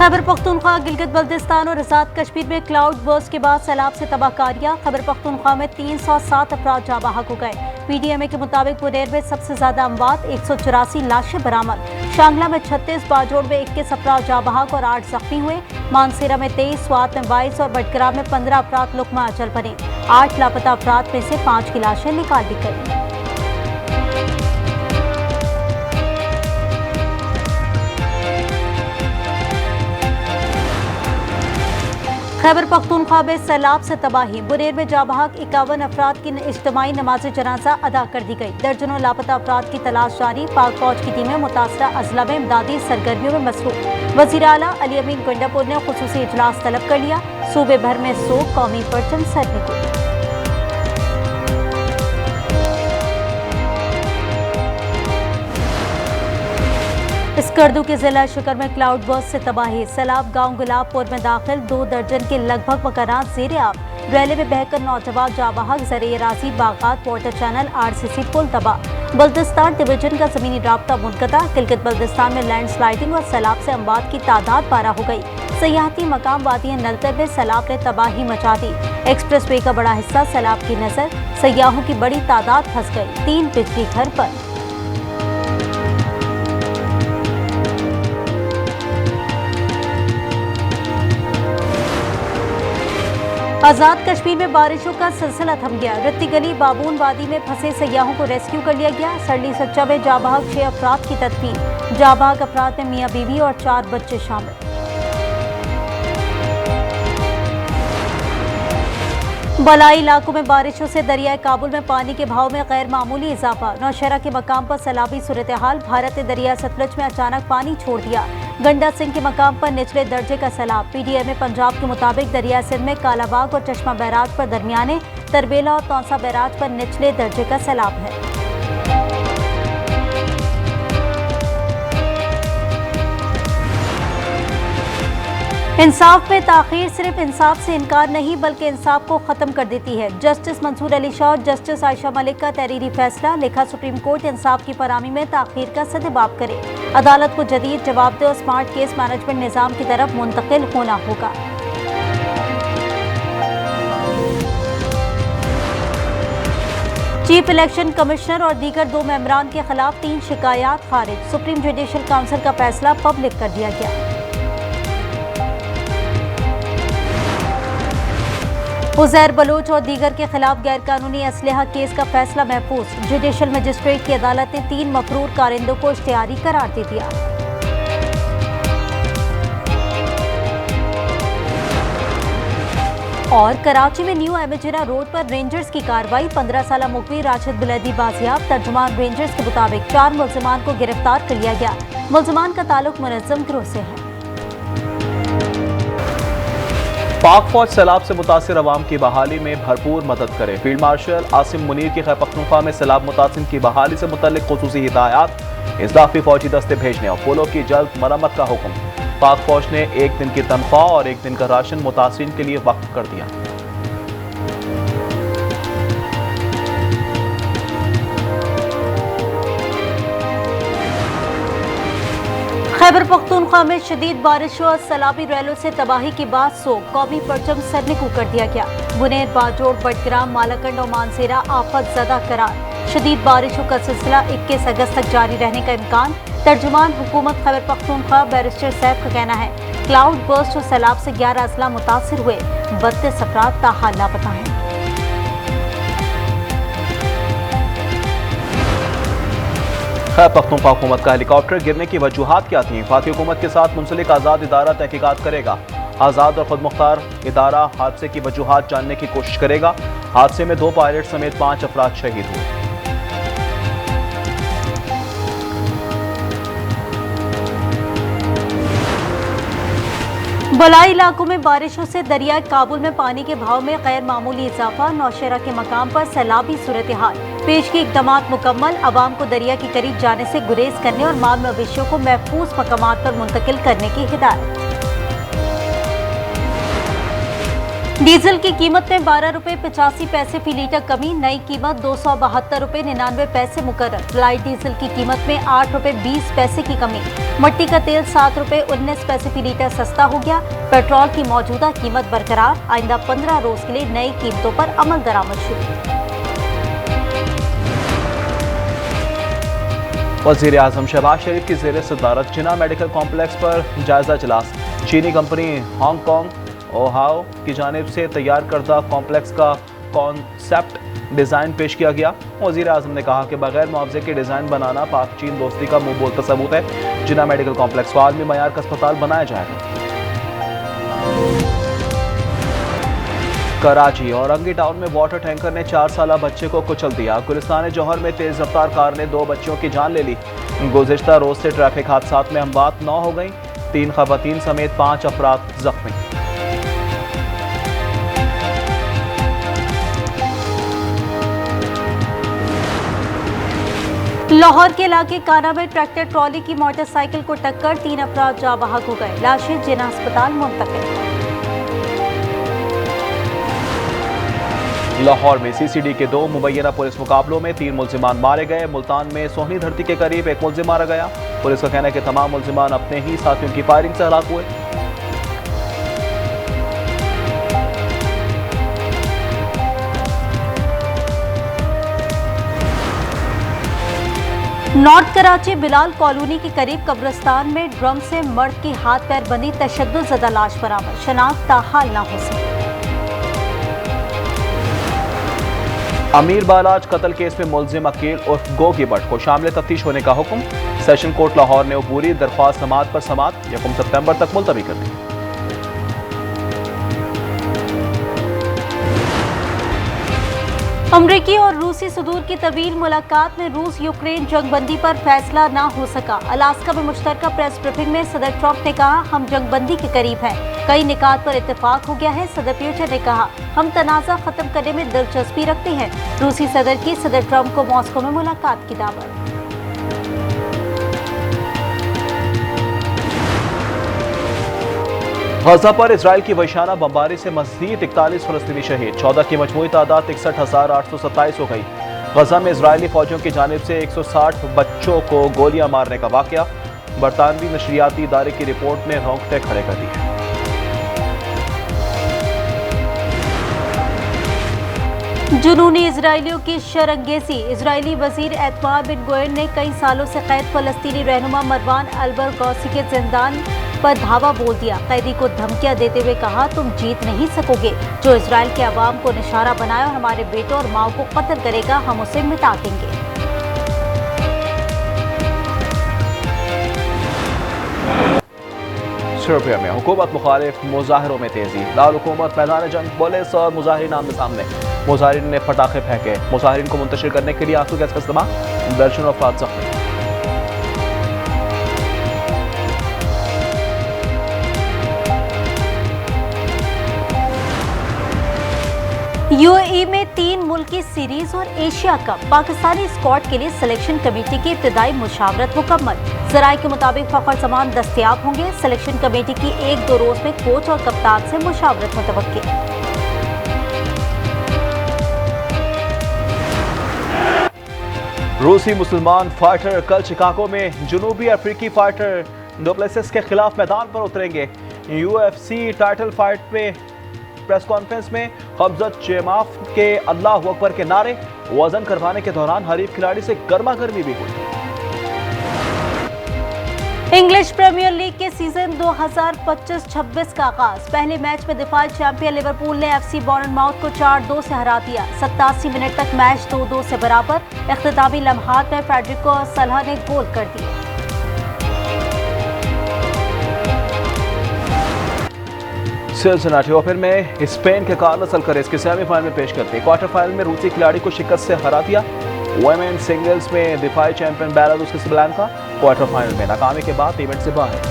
खैबर पख्तूनख्वा, गिलगित बल्तिस्तान और आजाद कश्मीर में cloud burst के बाद सैलाब से तबाहकारियां। खैबर पख्तूनख्वा में 307 अफराद जाँ बहक हो गए। PDMA के मुताबिक बुनेर में सबसे ज्यादा अमवात, 184 लाशें बरामद। शांगला में 36, बाजोड़ में 21 अफराद जाँ बहक और 8 जख्मी हुए। मानसेरा में 23, स्वात में 22 और बटगरा में 15 अफराद लुकमा अजल बने। 8 लापता अफराद में से 5 की लाशें निकाल ली गई। खैबर पख्तूनख्वा में सैलाब से तबाही। बुनेर में जाँ बहक 51 अफराद की इज्तिमाई नमाज जनाजा अदा कर दी गई। दर्जनों लापता अफराद की तलाश जारी। पाक फौज की टीमें मुतासरा अजला में इमदादी सरगर्मियों में मसरूफ। वज़ीर आला अली अमीन गंडापुर ने खुसूसी इजलास तलब कर लिया। सूबे भर में सोग, कौमी परचम सरने को। स्कर्दू के जिला शिकर में क्लाउड बर्स्ट से तबाही। सैलाब गांव गुलाबपुर में दाखिल 2 दर्जन के लगभग मकानात ज़ेरे आब। रैले में बहकर नौजवान जाँ बहक। ज़रिए राजी, बागात, वाटर चैनल, RCC पुल तबाह। बल्तिस्तान डिवीजन का ज़मीनी राब्ता मुनक़ता। गिलगित बल्तिस्तान में लैंड स्लाइडिंग और सैलाब से अमवात की तादाद 12 हो गई। सयाहती मकाम वादी नलतर में सैलाब ने तबाही मचा दी। एक्सप्रेस वे का बड़ा हिस्सा सैलाब की नजर। सयाहों की बड़ी तादाद फंस गई। 3 बिजली घर पर। आजाद कश्मीर में बारिशों का सिलसिला थम गया। रत्ती गली, बाबून वादी में फंसे सयाहों को रेस्क्यू कर लिया गया। सरली सच्चा में जाँ बहक 6 अफराद की तदफीन। जाँ बहक अफराद में मियाँ बीवी और 4 बच्चे शामिल। बलाई इलाकों में बारिशों से दरियाए काबुल में पानी के भाव में गैर मामूली इजाफा। नौशहरा के मकाम पर सैलाबी सूरत हाल। भारत ने दरिया सतलज में अचानक पानी छोड़ दिया। गंडा सिंह के मकाम पर निचले दर्जे का सैलाब। PDMA पंजाब के मुताबिक दरिया सिंध में कालाबाग और चश्मा बैराज पर दरमियाने, तरबेला और तौसा बैराज पर निचले दर्जे का सैलाब है। इंसाफ में ताखीर सिर्फ इंसाफ से इनकार नहीं बल्कि इंसाफ को खत्म कर देती है। जस्टिस मंसूर अली शाह और जस्टिस आयशा मलिक का तहरीरी फैसला। लिखा, सुप्रीम कोर्ट इंसाफ की फराहमी में ताखीर का सद्देबाब करे। अदालत को जदीद, जवाबदेह और स्मार्ट केस मैनेजमेंट निज़ाम की तरफ मुंतकिल होना होगा। चीफ इलेक्शन कमिश्नर और दीगर 2 मेंबरान के खिलाफ 3 शिकायत खारिज। सुप्रीम जुडिशल काउंसिल का फैसला पब्लिक कर दिया गया। उज़ैर बलोच और दीगर के खिलाफ गैरकानूनी असलहा केस का फैसला महफूज। जुडिशल मजिस्ट्रेट की अदालत ने 3 मफरूर कारिंदों को इश्तिहारी करार दे दिया। और कराची में न्यू एमेजिना रोड पर रेंजर्स की कार्रवाई। 15 साला मुखबिर राशिद बुलैदी बाजियाब। तर्जुमान रेंजर्स के मुताबिक 4 मुल्जिमान को गिरफ्तार कर लिया गया। मुल्जिमान का ताल्लुक मुनज़्ज़म गिरोह से है। पाक फौज सैलाब से मुतासिर अवाम की बहाली में भरपूर मदद करे। फील्ड मार्शल आसिम मुनीर की खैबर पख्तूनख्वा में सैलाब मुतासिर की बहाली से मुतल्लिक खुसूसी हिदायत। इज़ाफ़ी फौजी दस्ते भेजने और पुलों की जल्द मरम्मत का हुक्म। पाक फौज ने 1 दिन की तनख्वाह और 1 दिन का राशन मुतासिरीन के लिए वक्फ कर दिया। खैबर पख्तूनख्वा में शदीद बारिशों और सैलाबी रैलों से तबाही के बाद सोग, कौमी परचम सरने को कर दिया गया। बुनेर, बाजोड़, बटग्राम, मालाकंड और मानसेरा आफत ज़दा करार। शदीद बारिशों का सिलसिला 21 अगस्त तक जारी रहने का इम्कान। तर्जुमान हुकूमत खैबर पख्तूनख्वा बैरिस्टर सैफ का कहना है, क्लाउड बर्स्ट और सैलाब से 11 अजला मुतासिर हुए। 32 अफराद ताहाल लापता हैं। खैबर पख्तूनख्वा हुकूमत का हेलीकॉप्टर गिरने की वजूहात क्या थी? वफाकी हुकूमत के साथ मुंसलिक आज़ाद इदारा तहकीकात करेगा। आज़ाद और खुद मुख्तार इदारा हादसे की वजूहात जानने की कोशिश करेगा। हादसे में 2 पायलट समेत 5 अफराद शहीद हुए। बलाई इलाकों में बारिशों से दरियाए काबुल में पानी के भाव में गैर मामूली इजाफा। नौशहरा के मकाम पर सैलाबी सूरत हाल। पेश की इकदामात मुकम्मल। आवाम को दरिया के करीब जाने से गुरेज करने और माल मवेशियों को महफूज मकामात पर मुंतकिल करने की हिदायत। डीजल की कीमत में 12 रुपए 85 पैसे फी लीटर कमी, नई कीमत 272 रुपए 99 पैसे मुकर्रर। लाइट डीजल की कीमत में 8 रुपए 20 पैसे की कमी, मट्टी का तेल 7 रुपए 19 पैसे फी लीटर सस्ता हो गया। पेट्रोल की मौजूदा कीमत बरकरार, आइंदा 15 रोज के लिए नई कीमतों पर अमल दरामद शुरू। वज़ीर आज़म शहबाज शरीफ की ज़ेर सदारत जिना मेडिकल कॉम्प्लेक्स पर जायजा इजलास। चीनी कंपनी हांगकॉन्ग ओहाओ की जानिब से तैयार करदा कॉम्प्लेक्स का कॉन्सेप्ट डिज़ाइन पेश किया गया। वज़ीर आज़म ने कहा कि बगैर मुआवजे के डिज़ाइन बनाना पाक चीन दोस्ती का मुंह बोलता सबूत है। जिना मेडिकल कॉम्प्लेक्स को आलमी मयार का अस्पताल बनाया जाएगा। कराची और औरंगी टाउन में वाटर टैंकर ने 4 साला बच्चे को कुचल दिया। गुलिस्तान जौहर में तेज रफ्तार कार ने 2 बच्चों की जान ले ली। गुज़िश्ता रोज से ट्रैफिक हादसात में हमवात 9 हो गई, 3 खवातीन समेत 5 अफराद जख्मी। लाहौर के इलाके काना में ट्रैक्टर ट्रॉली की मोटरसाइकिल को टक्कर, 3 अफराद जाँ बहक हो गए, लाशें जिना अस्पताल मुंतकिल। लाहौर में सीसीडी के 2 मुबैना पुलिस मुकाबलों में 3 मुल्जिमान मारे गए। मुल्तान में सोहनी धरती के करीब 1 मुल्जिम मारा गया। पुलिस का कहना है कि तमाम मुल्जिमान अपने ही साथियों की फायरिंग से हलाक हुए। नॉर्थ कराची बिलाल कॉलोनी के करीब कब्रिस्तान में ड्रम से मर्द की हाथ पैर बंधी तशद्दुद ज़दा लाश बरामद, शनाख्त ताहाल ना हो सकी। अमीर बालाज कत्ल केस में मुल्जिम अकील उर्फ गोगी भट्ट को शामिल तफ्तीश होने का हुक्म। सेशन कोर्ट लाहौर ने पूरी दरख्वास्त समात पर समात 1 सितंबर तक मुलतवी कर दी। अमरीकी और रूसी सदूर की तवील मुलाकात में रूस यूक्रेन जंगबंदी पर फैसला ना हो सका। अलास्का में मुश्तरका प्रेस ब्रीफिंग में सदर ट्रंप ने कहा, हम जंगबंदी के करीब हैं, कई निकात पर इत्तेफाक हो गया है। सदर प्यूटिन ने कहा, हम तनाज़ा खत्म करने में दिलचस्पी रखते हैं। रूसी सदर की सदर ट्रंप को मॉस्को में मुलाकात की दावत। गजा पर इसराइल की वहशाना बमबारी से मज़ीद 41 फ़लस्तीनी शहीद, 14 की मजमूई तादाद 61,827 हो गई। गजा में इसराइली फौजियों की जानिब से 160 बच्चों को गोलियां मारने का वाक़या। बरतानवी नशरियाती इदारे की रिपोर्ट ने रोंगटे खड़े कर दिए। जुनूनी इजरायलियों की शरंगेजी। इजरायली वजीर एतमार बिन गोयन ने कई सालों से कैद फलस्तीनी रहनुमा मरवान अल-बरगौसी के जिंदान पर धावा बोल दिया। कैदी को धमकियां देते हुए कहा, तुम जीत नहीं सकोगे। जो इजराइल के अवाम को निशाना बनाए और हमारे बेटों और माओ को कत्ल करेगा, हम उसे मिटा देंगे। सर्बिया में हुकूमत मुखालिफ मुजाहिरों में तेजी। दारुल-हुकूमत मैदान जंग, पुलिस और मुजाहिरीन आमने सामने। मुजाहिरीन ने पटाखे फेंके। मुजाहिरीन को मुंतशिर करने के लिए आंसू गैस का इस्तेमाल, दर्जनों अफराद जख्मी। यूएई में 3 मुल्की सीरीज और एशिया कप। पाकिस्तानी स्क्वाड के लिए सिलेक्शन कमेटी की इब्तिदाई मुशावरत मुकम्मल। ज़राए के मुताबिक फ़खर ज़मान दस्तयाब होंगे। सिलेक्शन कमेटी की 1-2 रोज में कोच और कप्तान से मुशावरत मुतवक्किल। रूसी मुसलमान फाइटर कल शिकागो में जुनूबी अफ्रीकी फाइटर डुप्लेसिस के खिलाफ मैदान पर उतरेंगे। यूएफसी टाइटल फाइट में प्रेस कॉन्फ्रेंस में खबजत चेमाफ के अल्लाह अकबर के नारे। वजन करवाने के दौरान हरीफ खिलाड़ी से गर्मा गर्मी भी हुई। इंग्लिश प्रीमियर लीग के सीजन 2025-26 का आगाज। पहले मैच में दिफाई चैंपियन लिवरपूल ने एफसी बॉर्नमाउथ को 4-2 से हरा दिया। 87 मिनट तक मैच 2-2 से बराबर। इख्तितामी लम्हात में फेडरिको सलाह ने गोल कर दिए। सिलसिनाटी ओपन में स्पेन के कार्लोस अल्कारेज के सेमीफाइनल में पेश करते क्वार्टर फाइनल में रूसी खिलाड़ी को शिकस्त से हरा दिया। वुमेन सिंगल्स में दिफाई चैंपियन बेलारूस के सबलानका क्वार्टर फाइनल में नाकामी के बाद इवेंट से बाहर।